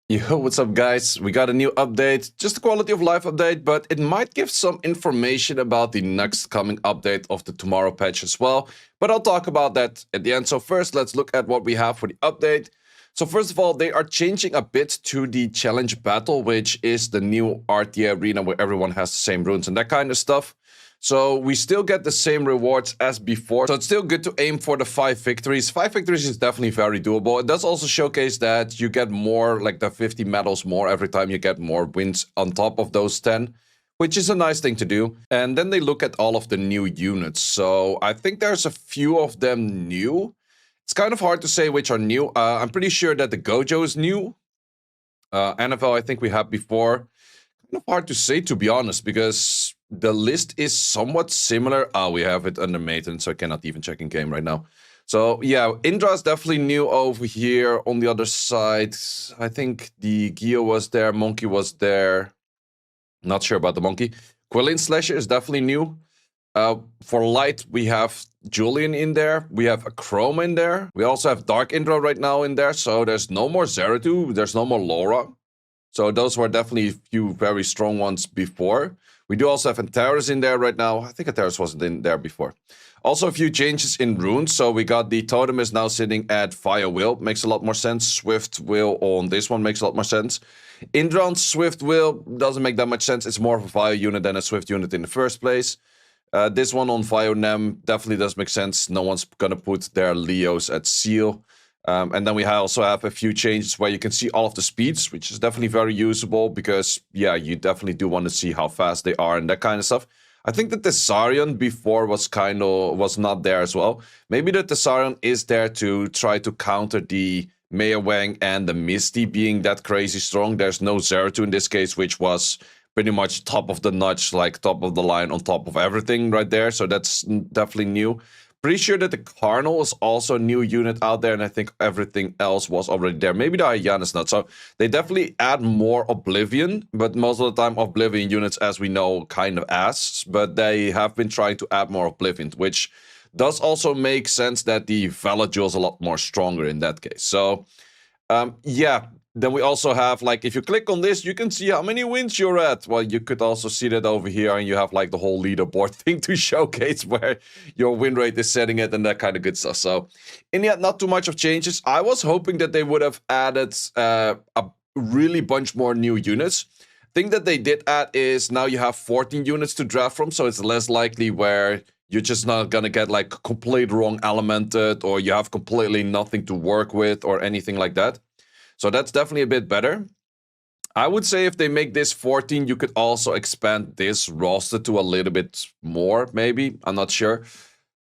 Yo, what's up, guys? We got a new update, just a quality of life update, but it might give some information about the next coming update of the tomorrow patch as well. But I'll talk about that at the end. So, first, let's look at what we have for the update. So, first of all, they are changing a bit to the challenge battle, which is the new RTA arena where everyone has the same runes and that kind of stuff. So we still get the same rewards as before. So it's still good to aim for the 5 victories. 5 victories is definitely very doable. It does also showcase that you get more, like the 50 medals more every time you get more wins on top of those 10, which is a nice thing to do. And then they look at all of the new units. So I think there's a few of them new. It's kind of hard to say which are new. I'm pretty sure that the Gojo is new. NFL, I think we had before. Kind of hard to say, to be honest, because the list is somewhat similar. We have it under maintenance, so I cannot even check in game right now. So yeah, Indra is definitely new over here. On the other side, I think the Geo was there, Monkey was there. Not sure about the Monkey. Quillian Slasher is definitely new. For Light, we have Julian in there. We have a Chrome in there. We also have Dark Indra right now in there. So there's no more Zeratu. There's no more Laura. So those were definitely a few very strong ones before. We do also have Antares in there right now. I think Antares wasn't in there before. Also a few changes in runes. So we got the totem is now sitting at Fire Will. Makes a lot more sense. Swift Will on this one makes a lot more sense. Indron's Swift Will doesn't make that much sense. It's more of a fire unit than a Swift unit in the first place. This one on Fire Nem definitely does make sense. No one's going to put their Leos at Seal. And then we also have a few changes where you can see all of the speeds, which is definitely very usable because, yeah, you definitely do want to see how fast they are and that kind of stuff. I think that the Thessarion before was not there as well. Maybe the Thessarion is there to try to counter the Mei Wang and the Misty being that crazy strong. There's no Zeratu in this case, which was pretty much top of the notch, like top of the line on top of everything right there. So that's definitely new. Pretty sure that the Carnal is also a new unit out there, and I think everything else was already there. Maybe the Ayan is not. So they definitely add more Oblivion, but most of the time Oblivion units, as we know, kind of ass. But they have been trying to add more Oblivion, which does also make sense that the Valor Jewel is a lot more stronger in that case. So, yeah. Then we also have, like, if you click on this, you can see how many wins you're at. Well, you could also see that over here, and you have, like, the whole leaderboard thing to showcase where your win rate is setting it and that kind of good stuff. So, in the end, not too much of changes. I was hoping that they would have added a really bunch more new units. Thing that they did add is now you have 14 units to draft from, so it's less likely where you're just not gonna get, like, complete wrong elemented, or you have completely nothing to work with, or anything like that. So that's definitely a bit better. I would say if they make this 14, you could also expand this roster to a little bit more, maybe. I'm not sure.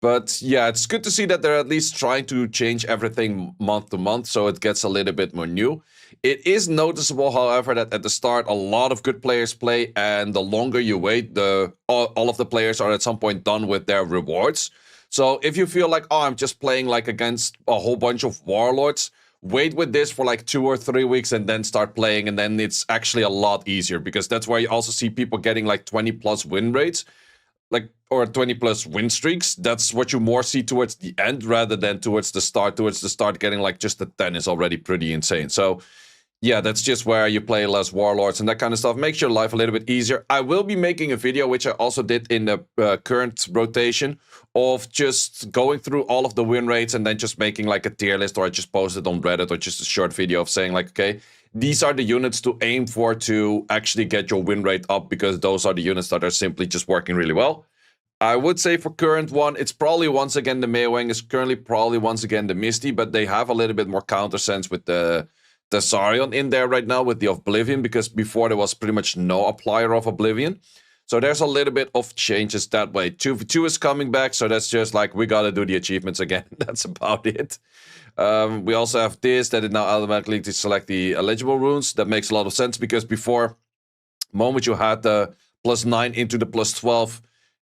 But yeah, it's good to see that they're at least trying to change everything month to month, so it gets a little bit more new. It is noticeable, however, that at the start, a lot of good players play, and the longer you wait, all of the players are at some point done with their rewards. So if you feel like, oh, I'm just playing like against a whole bunch of warlords, wait with this for like 2 or 3 weeks and then start playing, and then it's actually a lot easier, because that's where you also see people getting like 20 plus win rates, like, or 20 plus win streaks. That's what you more see towards the end rather than towards the start. Towards the start, getting like just a 10 is already pretty insane. So yeah, that's just where you play less warlords and that kind of stuff. Makes your life a little bit easier. I will be making a video, which I also did in the current rotation, of just going through all of the win rates and then just making like a tier list, or I just posted on Reddit, or just a short video of saying like, okay, these are the units to aim for to actually get your win rate up, because those are the units that are simply just working really well. I would say for current one, it's probably once again the Mei Wang is currently probably once again the Misty, but they have a little bit more counter sense with the Thessarion in there right now with the Oblivion, because before there was pretty much no applier of Oblivion. So there's a little bit of changes that way. 2v2 is coming back, so that's just like, we gotta do the achievements again. That's about it. We also have this, that it now automatically to select the eligible runes. That makes a lot of sense, because before, the moment you had the +9 into the +12,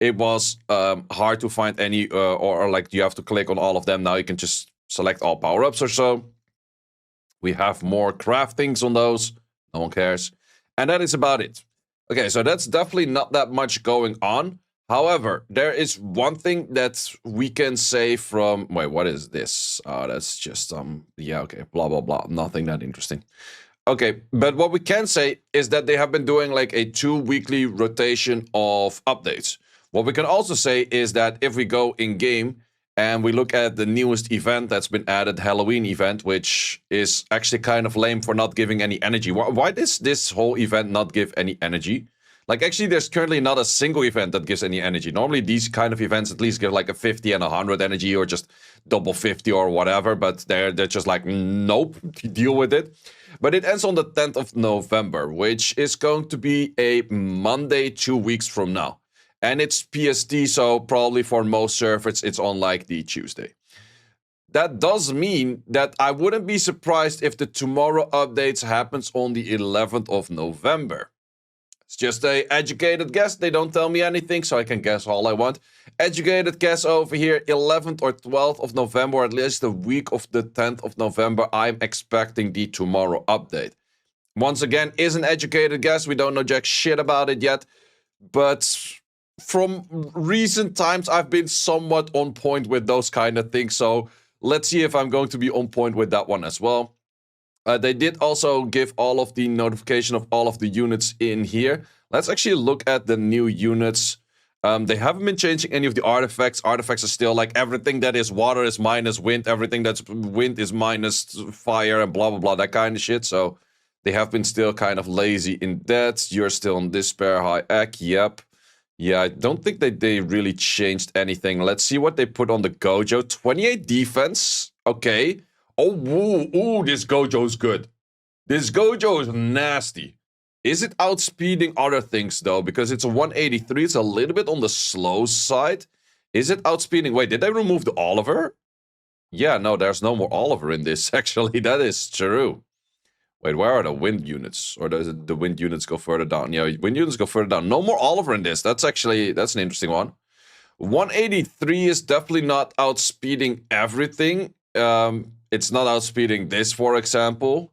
it was hard to find any, or like you have to click on all of them. Now you can just select all power-ups or so. We have more craftings on those. No one cares. And that is about it. Okay, so that's definitely not that much going on. However, there is one thing that we can say from... Wait, what is this? Oh, that's just, yeah, okay, blah, blah, blah. Nothing that interesting. Okay, but what we can say is that they have been doing like a 2 weekly rotation of updates. What we can also say is that if we go in game and we look at the newest event that's been added, Halloween event, which is actually kind of lame for not giving any energy. Why does this whole event not give any energy? Like, actually, there's currently not a single event that gives any energy. Normally, these kind of events at least give like a 50 and 100 energy, or just double 50 or whatever, but they're just like, nope, deal with it. But it ends on the 10th of November, which is going to be a Monday 2 weeks from now. And it's PST, so probably for most servers, it's on like the Tuesday. That does mean that I wouldn't be surprised if the tomorrow updates happens on the 11th of November. It's just a educated guess. They don't tell me anything, so I can guess all I want. Educated guess over here, 11th or 12th of November, or at least the week of the 10th of November, I'm expecting the tomorrow update. Once again, is an educated guess. We don't know jack shit about it yet. But from recent times, I've been somewhat on point with those kind of things. So let's see if I'm going to be on point with that one as well. They did also give all of the notification of all of the units in here. Let's actually look at the new units. They haven't been changing any of the artifacts. Artifacts are still like everything that is water is minus wind. Everything that's wind is minus fire and blah, blah, blah. That kind of shit. So they have been still kind of lazy in that. You're still on Despair, High Egg. Yep. Yeah, I don't think that they really changed anything. Let's see what they put on the Gojo. 28 defense. Okay. Oh, ooh, this Gojo is good. This Gojo is nasty. Is it outspeeding other things, though? Because it's a 183. It's a little bit on the slow side. Is it outspeeding? Wait, did they remove the Oliver? Yeah, no, there's no more Oliver in this, actually. That is true. Wait, where are the wind units? Or does the wind units go further down? Yeah, wind units go further down. No more Oliver in this. That's an interesting one. 183 is definitely not outspeeding everything. It's not outspeeding this, for example.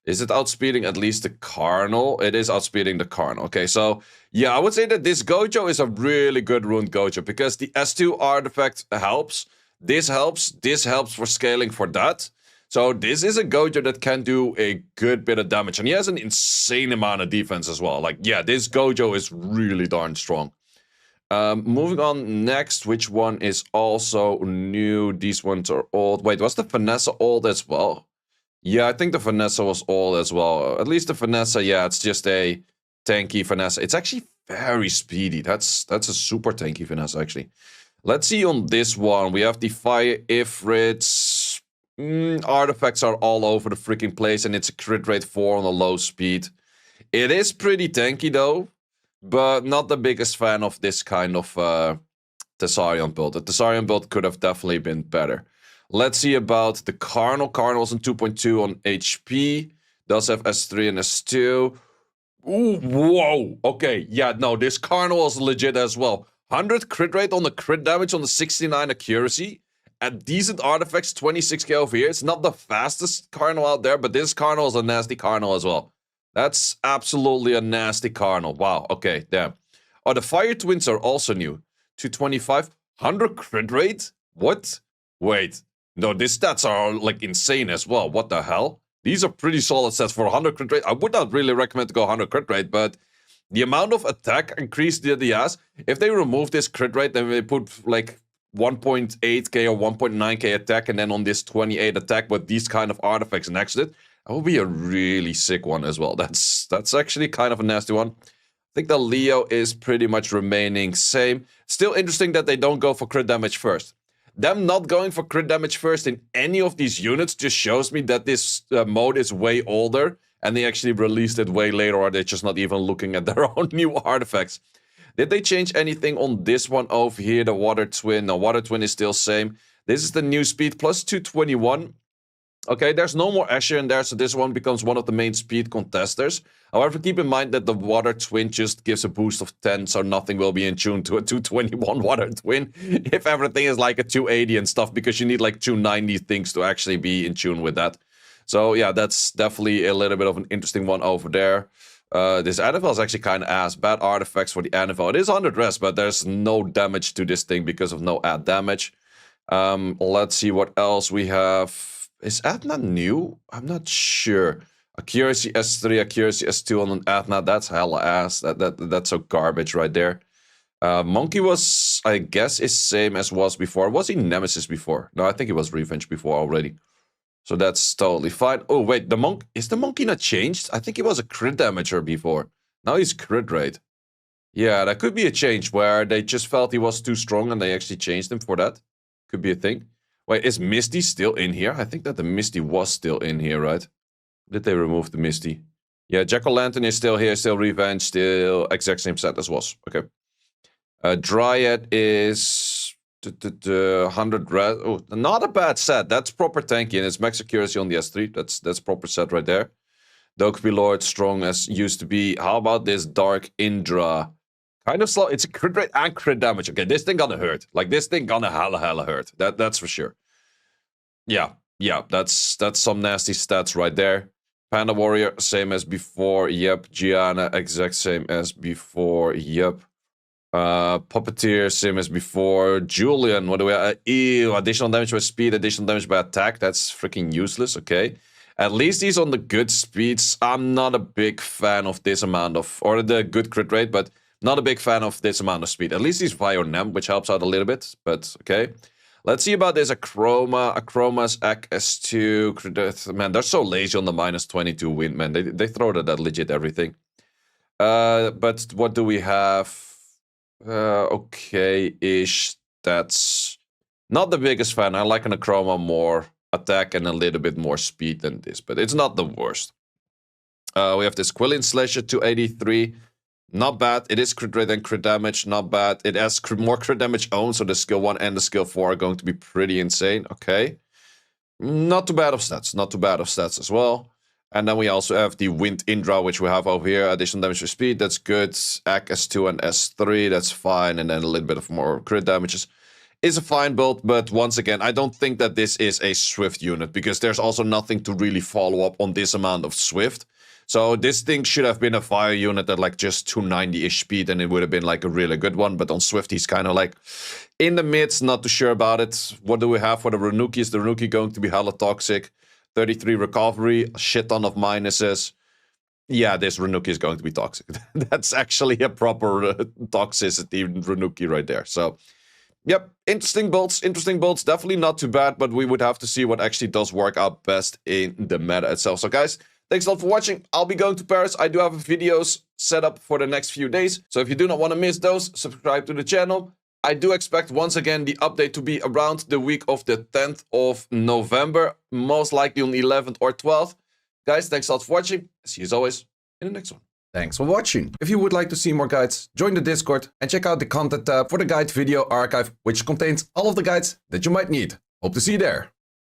Is it outspeeding at least the Carnal? It is outspeeding the Carnal. Okay, so yeah, I would say that this Gojo is a really good ruined Gojo because the S2 artifact helps. This helps for scaling for that. So this is a Gojo that can do a good bit of damage. And he has an insane amount of defense as well. Like, yeah, this Gojo is really darn strong. Moving on next, which one is also new? These ones are old. Wait, was the Vanessa old as well? Yeah, I think the Vanessa was old as well. At least the Vanessa, yeah, it's just a tanky Vanessa. It's actually very speedy. That's a super tanky Vanessa, actually. Let's see on this one. We have the Fire Ifrits. Artifacts are all over the freaking place, and it's a crit rate 4 on a low speed. It is pretty tanky, though. But not the biggest fan of this kind of Thessarion build. The Thessarion build could have definitely been better. Let's see about the Carnal. Carnal's on 2.2 on HP. Does have S3 and S2. Ooh, whoa. Okay, yeah, no, this Carnal is legit as well. 100 crit rate on the crit damage on the 69 accuracy. At decent artifacts, 26k over here. It's not the fastest Carnal out there, but this Carnal is a nasty Carnal as well. That's absolutely a nasty Carnal. Wow, okay, damn. Oh, the Fire Twins are also new. 225, 100 crit rate? What? Wait, no, these stats are like insane as well. What the hell? These are pretty solid stats for 100 crit rate. I would not really recommend to go 100 crit rate, but the amount of attack increase that he has, if they remove this crit rate, then they put like 1.8k or 1.9k attack, and then on this 28 attack with these kind of artifacts next to it, that would be a really sick one as well. That's actually kind of a nasty one. I think the Leo is pretty much remaining same. Still interesting that they don't go for crit damage first. Them not going for crit damage first in any of these units just shows me that this mode is way older, and they actually released it way later, or they're just not even looking at their own new artifacts. Did they change anything on this one over here, the Water Twin? No, Water Twin is still same. This is the new speed, plus 221. Okay, there's no more Asher in there, so this one becomes one of the main speed contesters. However, keep in mind that the Water Twin just gives a boost of 10, so nothing will be in tune to a 221 Water Twin if everything is like a 280 and stuff, because you need like 290 things to actually be in tune with that. So yeah, that's definitely a little bit of an interesting one over there. This Anvil is actually kind of ass. Bad artifacts for the Anvil. It is 100 rest, but there's no damage to this thing because of no add damage. Let's see what else we have. Is Adna new? I'm not sure. Accuracy S3, accuracy S2 on an Athna. That's hella ass. That's so garbage right there. Monkey was, I guess, is same as was before. Was he Nemesis before? No, I think he was Revenge before already. So that's totally fine. Oh, wait, is the monkey not changed? I think he was a crit damager before. Now he's crit rate. Yeah, that could be a change where they just felt he was too strong and they actually changed him for that. Could be a thing. Wait, is Misty still in here? I think that the Misty was still in here, right? Did they remove the Misty? Yeah, Jack-o'-lantern is still here, still Revenge, still exact same set as was. Okay. Dryad is 100 red. Oh, not a bad set. That's proper tanky, and it's max accuracy on the S3. That's proper set right there. Dokkaebi Lord, strong as used to be. How about this Dark Indra? Kind of slow. It's a crit rate and crit damage. Okay, this thing gonna hurt. Like, this thing gonna hella hurt. That's for sure. Yeah, that's some nasty stats right there. Panda Warrior, same as before. Yep. Gianna, exact same as before. Yep. Puppeteer, same as before. Julian, what do we have? Ew, additional damage by speed, additional damage by attack. That's freaking useless, okay. At least he's on the good speeds. I'm not a big fan of this amount of, or the good crit rate, but not a big fan of this amount of speed. At least he's Vionem, which helps out a little bit, but okay. Let's see about this Achroma. Achroma's Ac S2. Man, they're so lazy on the -22 win, man. They throw that at legit everything. But what do we have? Okay-ish. That's not the biggest fan. I like an Achroma more attack and a little bit more speed than this, but it's not the worst. We have this Quillian Slasher 283. Not bad. It is crit rate and crit damage. Not bad. It has more crit damage owned, so the skill 1 and the skill 4 are going to be pretty insane. Okay. Not too bad of stats. Not too bad of stats as well. And then we also have the Wind Indra, which we have over here. Additional damage for speed. That's good. AC S2 and S3. That's fine. And then a little bit of more crit damages. Is a fine build, but once again, I don't think that this is a Swift unit, because there's also nothing to really follow up on this amount of Swift. So this thing should have been a fire unit at like just 290-ish speed, and it would have been like a really good one. But on Swift, he's kind of like in the midst, not too sure about it. What do we have for the Renuki? Is the Renuki going to be hella toxic? 33 recovery, a shit ton of minuses. Yeah, this Renuki is going to be toxic. That's actually a proper toxicity Renuki right there. So, yep, interesting builds, definitely not too bad, but we would have to see what actually does work out best in the meta itself. So guys, thanks a lot for watching. I'll be going to Paris. I do have videos set up for the next few days, so if you do not want to miss those, subscribe to the channel. I do expect, once again, the update to be around the week of the 10th of November, most likely on the 11th or 12th. Guys, thanks a lot for watching. See you as always in the next one. Thanks for watching. If you would like to see more guides, join the Discord and check out the content tab for the guide video archive, which contains all of the guides that you might need. Hope to see you there.